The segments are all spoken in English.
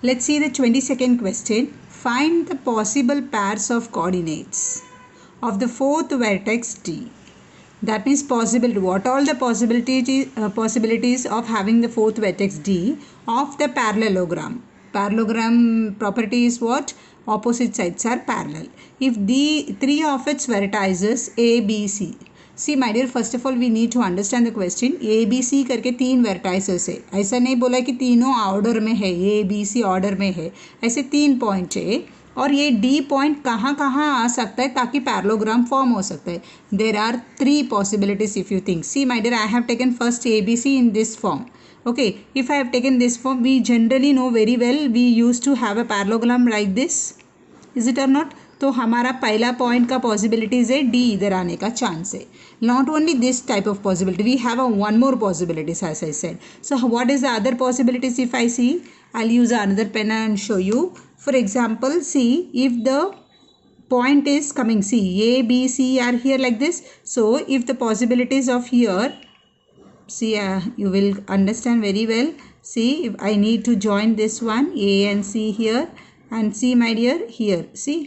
Let's see the 22nd question. Find the possible pairs of coordinates of the fourth vertex D. That means possibility. What all the possibilities of having the fourth vertex D of the parallelogram. Parallelogram property is what? Opposite sides are parallel. If the three of its vertices A, B, C. See my dear, first of all we need to understand the question. A, B, C करके तीन vertices है. ऐसा नहीं बोला कि तीनों order में है, A, B, C ऑर्डर में है. ऐसे तीन पॉइंट है और ये डी पॉइंट कहाँ कहाँ आ सकता है ताकि पैरेललोग्राम फॉर्म हो सकता है. There are three possibilities if you think. See my dear, I have taken first A B C in this form. Okay, if I have taken this form, we generally know very well we used to have a parallelogram like this. Is it or not? तो हमारा पहला point का possibilities है D इधर आने का chance है. Not only this type of possibility, we have a one more possibilities as I said. So what is the other possibilities if I see? I use another pen and show you. For example, see if the point is coming, see A, B, C are here like this. So if the possibilities of here, see you will understand very well. See, if I need to join this one A and C here, and see my dear here, see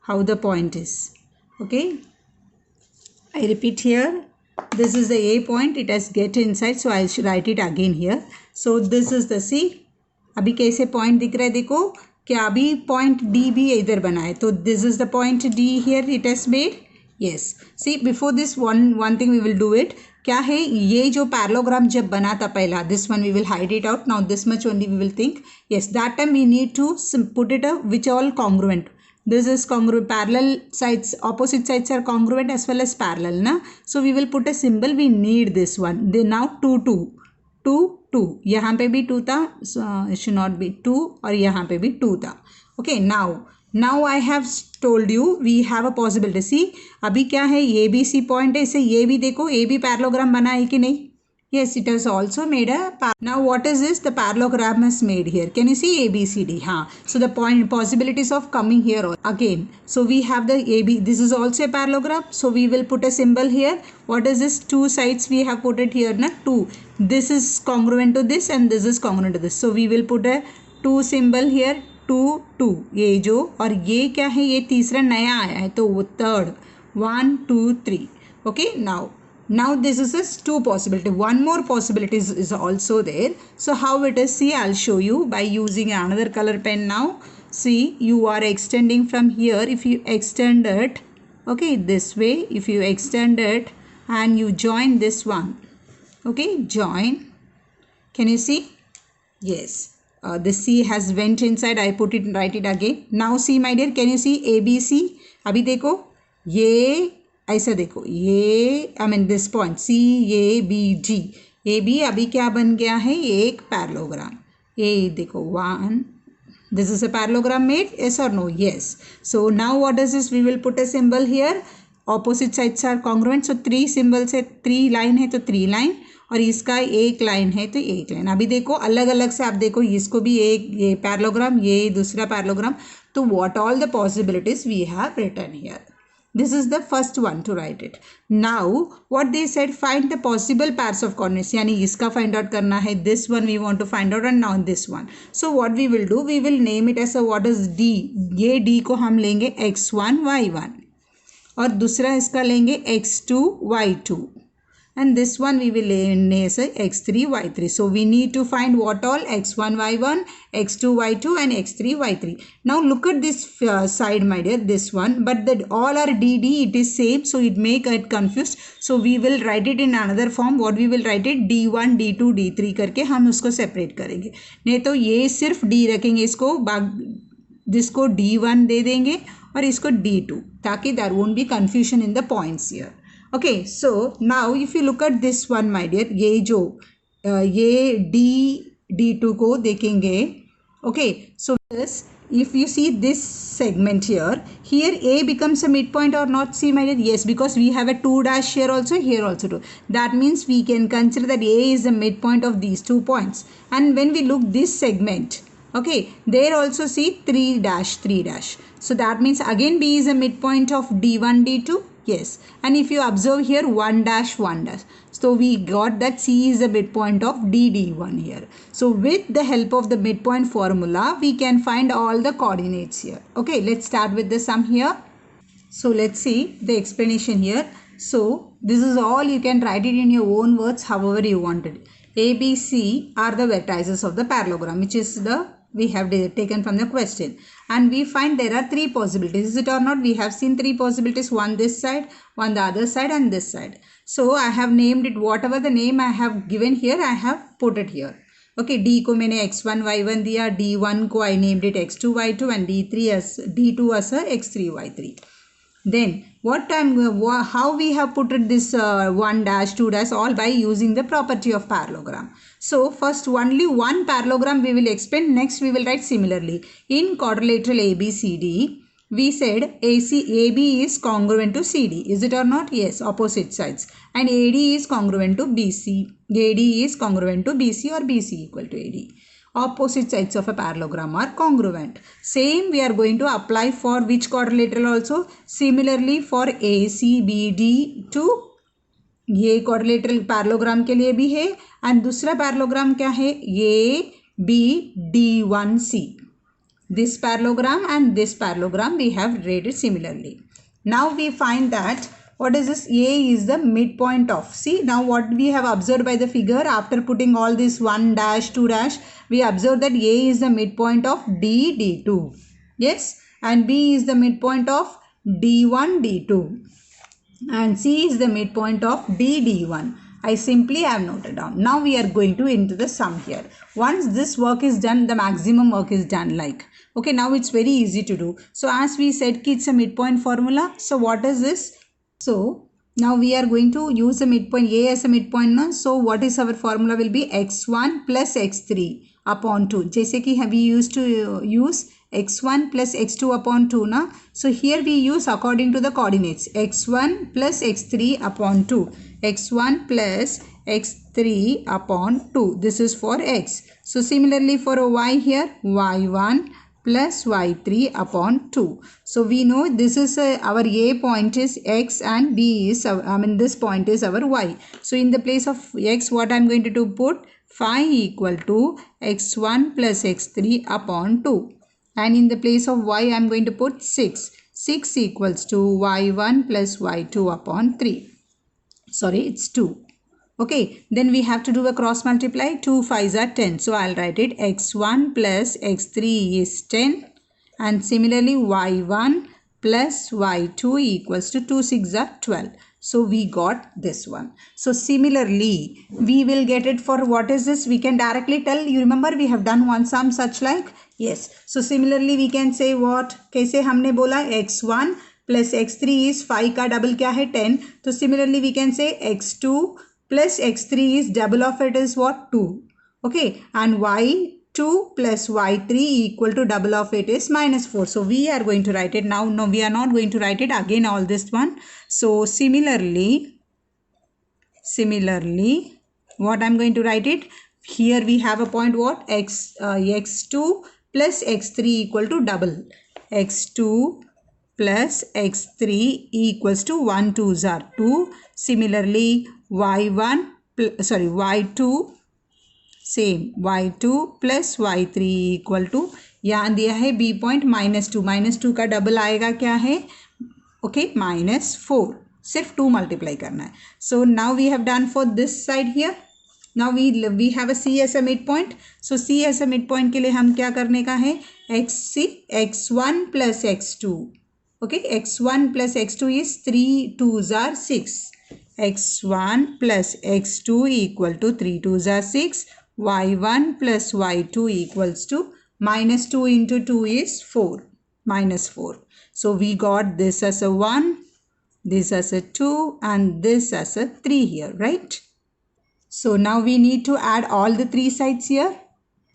how the point is. Okay, I repeat here, this is the A point, it has get inside, so I should write it again here. So this is the C. अभी कैसे point दिख रहा है देखो, क्या अभी point D भी इधर बना है. तो this is the point D here it has made. Yes, see before this one thing we will do it. क्या है ये जो पैरेललोग्राम जब बना था पहला, this one we will hide it out. Now this much only we will think. Yes, that time we need to put it which all congruent. This is congruent, parallel sides, opposite sides are congruent as well as parallel na. So we will put a symbol, we need this one. They now 2 2 2 2, यहाँ पे भी 2 था, it should not be 2, और यहाँ पे भी 2 था. Okay, now I have told you we have a possibility. See, अभी क्या है, ये भी सी पॉइंट है, इसे ये भी देखो, ये भी पैरेललोग्राम बना है कि नहीं. Yes, it has also made a. Now what is this? The parallelogram is made here. Can you see A, B, C, D? Huh. So the possibilities of coming here again. So we have the A, B. This is also a parallelogram. So we will put a symbol here. What is this? Two sides we have put it here. Na? 2. This is congruent to this and this is congruent to this. So we will put a 2 symbol here. 2 2. ये जो और ये क्या है, ये तीसरा नया आया है तो वो third. 1 2 3. Okay, now this is a two possibility. One more possibility is also there. So how it is, see, I'll show you by using another color pen now. See, you are extending from here. If you extend it, okay, this way, if you extend it and you join this one, okay, join. Can you see? Yes, the C has went inside. I put it, write it again. Now see my dear, can you see A, B, C? अभी देखो ये ऐसा देखो, ये I mean this point C, A B D, A B अभी क्या बन गया है, एक पैरेललोग्राम. ये देखो 1, this is a parallelogram made. Yes or no? Yes. So now what is this? We will put a symbol here. Opposite sides are congruent. So 3 symbols है, 3 line है तो 3 लाइन, और इसका एक लाइन है तो एक लाइन. अभी देखो अलग अलग से आप देखो, इसको भी एक ये पैरेललोग्राम, ये दूसरा पैरेललोग्राम. तो what all the possibilities we have written here. This is the first one to write it. Now what they said, find the possible pairs of coordinates. यानी इसका find out करना है, this one we want to find out, and now this one. So what we will do, we will name it as a what is D. ये D को हम लेंगे x1 y1 और दूसरा इसका लेंगे x2 y2, and this one we will name as a x3 y3. So we need to find what all, x1 y1, x2 y2 and x3 y3. Now look at this side my dear, this one, but that all are dd, it is same, so it may get confused. So we will write it in another form. What we will write it, d1 d2 d3 करके हम उसको separate करेंगे. नहीं तो ये सिर्फ d रखेंगे, इसको जिसको d1 दे देंगे और इसको d2, ताकि there won't be confusion in the points here. Okay, so now if you look at this one my dear, ये जो ये D2 को देखेंगे. Okay, so this, if you see this segment here A becomes a midpoint or not? See my dear, yes, because we have a 2 dash here also, here also 2. That means we can consider that A is the midpoint of these 2 points. And when we look this segment, okay, there also see 3 dash 3 dash. So that means again B is a midpoint of D1 D2. Yes, and if you observe here 1 dash 1 dash. So we got that C is the midpoint of DD1 here. So with the help of the midpoint formula, we can find all the coordinates here. Okay, let's start with the sum here. So let's see the explanation here. So this is all, you can write it in your own words however you wanted. A, B, C are the vertices of the parallelogram, which is the we have taken from the question, and we find there are three possibilities. Is it or not? We have seen three possibilities, one this side, one the other side, and this side. So I have named it, whatever the name I have given here, I have put it here. Okay, D को मैंने x1 y1 दिया, D1 को I named it x2 y2 and D3 as D2 as a x3 y3. Then what time, how we have put it this 1 dash 2 dash, all by using the property of parallelogram. So first only one parallelogram we will explain, next we will write similarly. In quadrilateral ABCD, we said AB is congruent to CD. Is it or not? Yes, opposite sides. And AD is congruent to BC. AD is congruent to BC or BC equal to AD. Opposite sides of a parallelogram are congruent. Same we are going to apply for which quadrilateral also? Similarly for ACBD to ये quadrilateral parallelogram के लिए भी है, and दूसरा parallelogram क्या है? ABD1C. This parallelogram and this parallelogram we have rated similarly. Now we find that what is this? A is the midpoint of, see now what we have observed by the figure, after putting all this 1 dash 2 dash, we observe that A is the midpoint of D2. Yes, and B is the midpoint of D1 D2 and C is the midpoint of D1. I simply have noted down. Now we are going to into the sum here. Once this work is done, the maximum work is done like. Okay, now it's very easy to do. So as we said, it's a midpoint formula. So what is this? So now we are going to use a midpoint, A as a midpoint now. So what is our formula will be x1 plus x3 upon 2. जैसे कि we used to use x1 plus x2 upon 2 na. So here we use according to the coordinates x1 plus x3 upon 2. x1 plus x3 upon 2. This is for x. So similarly for a y here, y1 plus y3 upon 2. So we know this is our A point is x and B is, this point is our y. So in the place of x, what I am going to do, put 5 equal to x1 plus x3 upon 2. And in the place of y, I am going to put 6. 6 equals to y1 plus y2 upon 3. Sorry, it's 2. Okay, then we have to do a cross multiply. 2 5s are 10. So I'll write it x1 plus x3 is 10. And similarly y1 plus y2 equals to 2 6s are 12. So we got this one. So similarly, we will get it for what is this? We can directly tell. You remember we have done one sum such like? Yes. So similarly, we can say what? कैसे हमने बोला x1 plus x3 is 5 का double क्या है 10. So similarly, we can say x2 plus x3 is double of it is what? 2. Okay. And y2 plus y3 equal to double of it is minus 4. So we are going to write it now. No, we are not going to write it again all this one. So similarly, what I'm going to write it? Here we have a point what? x2 plus x3 equal to double. x2 plus x3 equals to 1 2s are 2. Similarly, y2 same, y2 plus y3 equal to, यहाँ दिया है b point -2. -2 का double आएगा क्या है? Okay, -4. सिर्फ 2 multiply करना है. So now we have done for this side here. Now we have a C as a midpoint. So C as a midpoint के लिए हम क्या करने का है? x1 plus x2. Okay, x1 plus x2 is 3 2s are 6. x1 plus x2 equal to 3 2s are 6. y1 plus y2 equals to -2 into 2 is 4. -4. So we got this as a 1, this as a 2 and this as a 3 here, right? So now we need to add all the three sides here,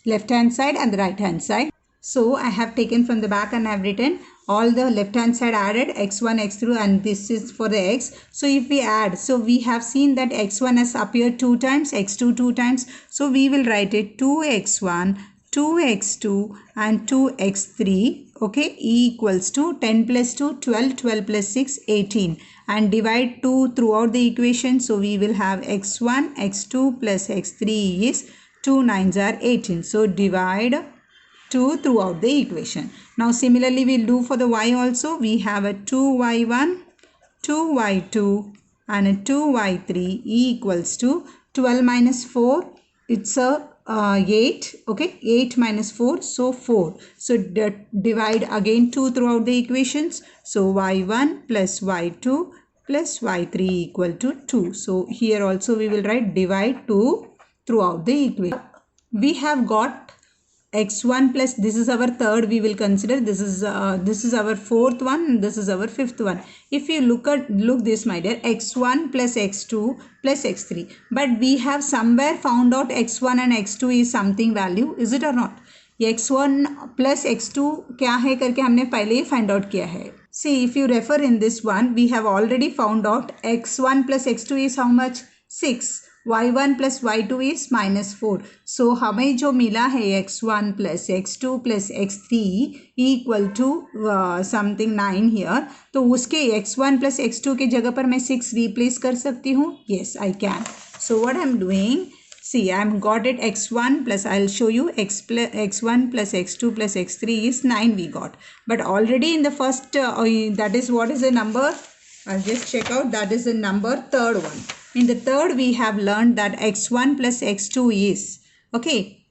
left hand side and the right hand side. So I have taken from the back and I have written all the left hand side added x1 x2 and this is for the x. So if we add, so we have seen that x1 has appeared 2 times, x2 2 times. So we will write it 2x1 2x2 and 2x3, okay, equals to 10 plus 2, 12, 12 plus 6, 18, and divide 2 throughout the equation. So we will have x1, x2 plus x3 is 2 9s are 18. So divide 2 throughout the equation. Now similarly we'll do for the y also. We have a 2y1, 2y2 and a 2y3 equals to 12 minus 4. It's a 8, okay, 8 minus 4, so 4. So divide again 2 throughout the equations. So y1 plus y2 plus y3 equal to 2. So here also we will write divide 2 throughout the equation. We have got x1 plus, this is our third, we will consider this is our fourth one, this is our fifth one. If you look this, my dear, x1 plus x2 plus x3, but we have somewhere found out x1 and x2 is something value, is it or not? x1 plus x2 क्या है करके हमने पहले ही find out किया है. See, if you refer in this one, we have already found out x1 plus x2 is how much? 6. y1 plus y2 is minus 4. So हमें जो मिला है x1 plus x2 plus x3 equal to something 9 here. तो उसके x1 plus x2 के जगह पर मैं 6 replace कर सकती हूँ. Yes, I can. So what I'm doing? See, I'm got it x1 plus, I'll show you x1 plus x2 plus x3 is 9 we got. But already in the first, that is what is the number? I'll just check out. That is the number third one. In the third, we have learned that x1 plus x2 is, okay,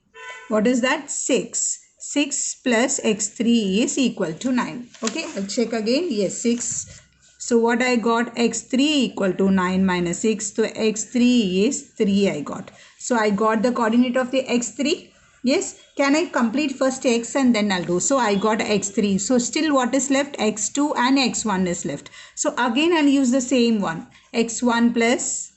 what is that? 6. 6 plus x3 is equal to 9. Okay, I'll check again. Yes, 6. So what I got? x3 equal to 9 minus 6. So x3 is 3 I got. So I got the coordinate of the x3. Yes, can I complete first x and then I'll do. So I got x3. So still what is left? x2 and x1 is left. So again I'll use the same one. x1 plus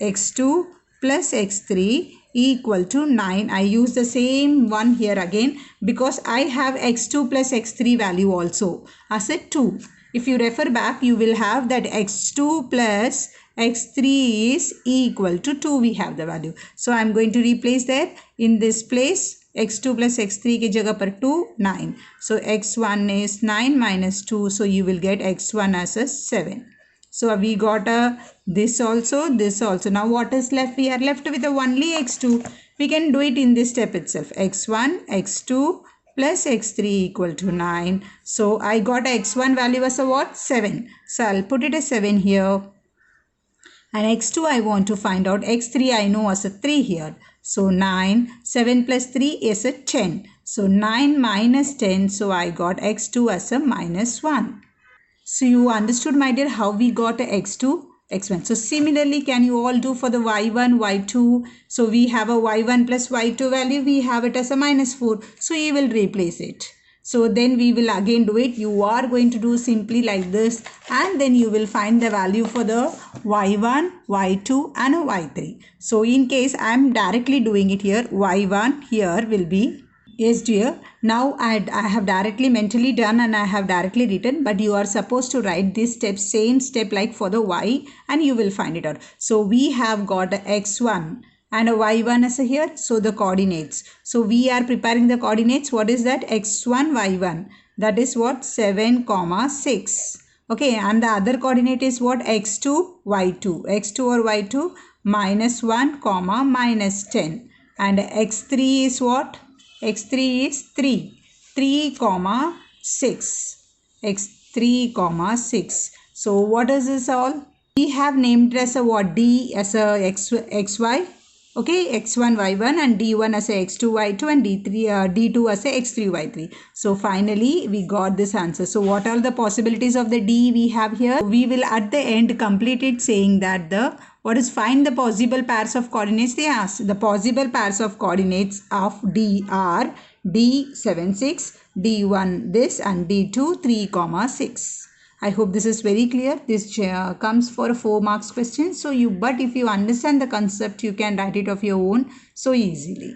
x2 plus x3 equal to 9. I use the same one here again because I have x2 plus x3 value also as a 2. If you refer back, you will have that x2 plus x3 is equal to 2. We have the value. So I am going to replace that in this place. x2 plus x3 के जगह पर 2, 9. So x1 is 9 minus 2. So you will get x1 as a 7. So we got this also, this also. Now what is left? We are left with only x2. We can do it in this step itself. x1, x2 plus x3 equal to 9. So I got x1 value as a what? 7. So I'll put it as 7 here. And x2 I want to find out. x3 I know as a 3 here. So 9. 7 plus 3 is a 10. So 9 minus 10. So I got x2 as a minus 1. So you understood, my dear, how we got a x2, x1. So similarly, can you all do for the y1, y2? So we have a y1 plus y2 value. We have it as a minus 4. So you will replace it. So then we will again do it. You are going to do simply like this. And then you will find the value for the y1, y2 and a y3. So in case I am directly doing it here, y1 here will be, yes dear, now I have directly mentally done and I have directly written, but you are supposed to write this step, same step like for the y, and you will find it out. So we have got x1 and a y1 as a here. So the coordinates. So we are preparing the coordinates. What is that? x1, y1. That is what? 7, 6. Okay, and the other coordinate is what? x2, y2. x2 or y2 minus 1, minus 10. And x3 is what? x3 is 3, 6, x3, 6. So what is this all? We have named it as a what? D as a xy, okay, x1, y1 and d1 as a x2, y2 and d2 as a x3, y3. So finally we got this answer. So what are the possibilities of the D we have here? We will at the end complete it saying that find the possible pairs of coordinates. They ask the possible pairs of coordinates of D are D7, 6, D1 this and D2 3, 6. I hope this is very clear. This comes for a 4 marks question. So but if you understand the concept, you can write it of your own so easily.